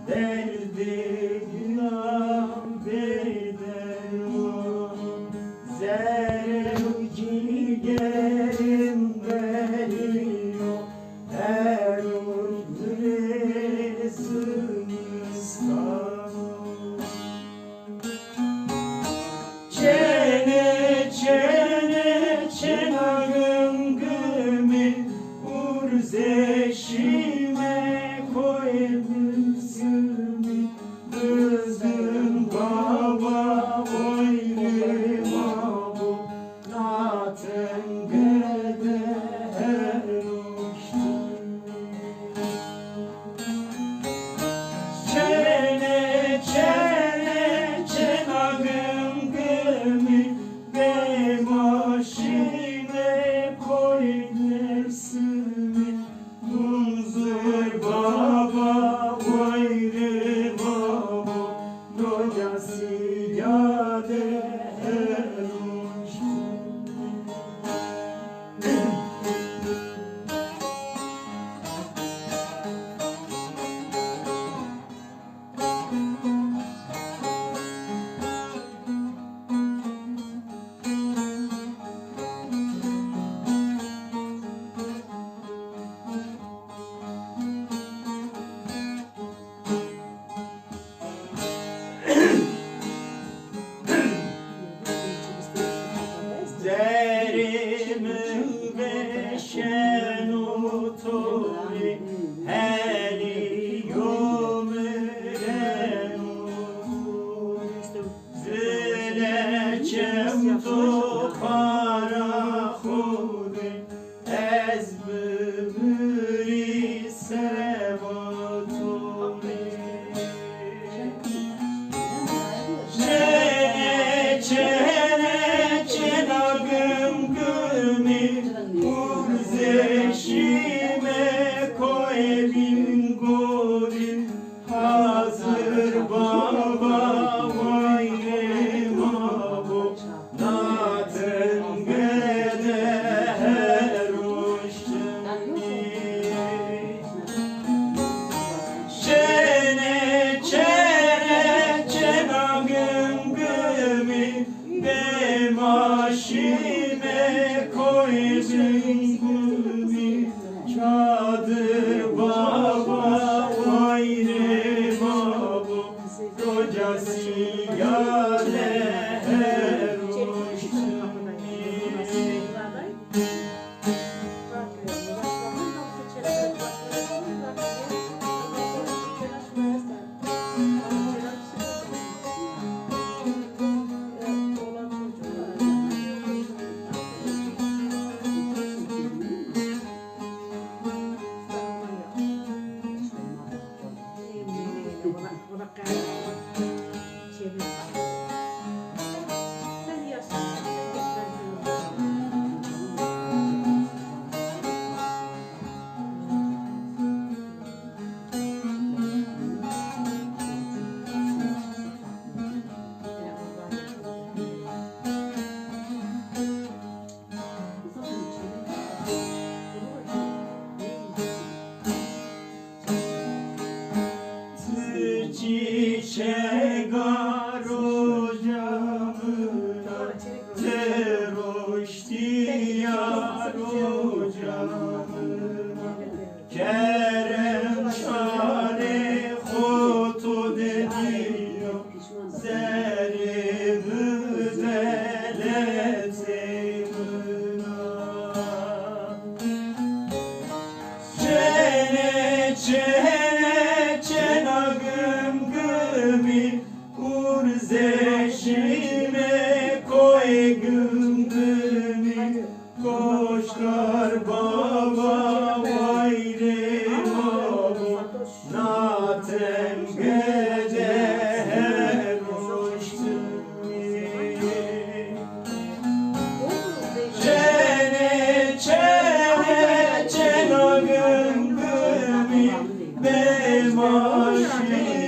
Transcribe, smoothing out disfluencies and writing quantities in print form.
derdi günah bedelo zevci gerim veriyor her ülkesini İstanbul çene çene çenagım gümü urzeşime koyabilirsimi kızım baba oylama bu natın geder uçtu çene çene çenagım gümü bemaşime koyabilirsimi munzur baba oylama bu Docası yâde eruştu Derimi beşen uturi heli yomeren uturi zilecem tu para khudi ez bümüri sevaturi çene çene çenagım gümü urzeşime koyebin gorin hazır baba vayrema bu natın geder uçtumi çene çene çenagım gümü bemaşime koysun gülmi çadır baba vayrema bu kocası yâde eruştumi çiçek arocamına teroşti yarocamına kerem şare hotu dediyor zerimi deletemına çene çene çenagım gümü urzeşime koygım gümü koşkar baba vayrema bu natın geder uçtumi çene çene çenagım gümü bemaşime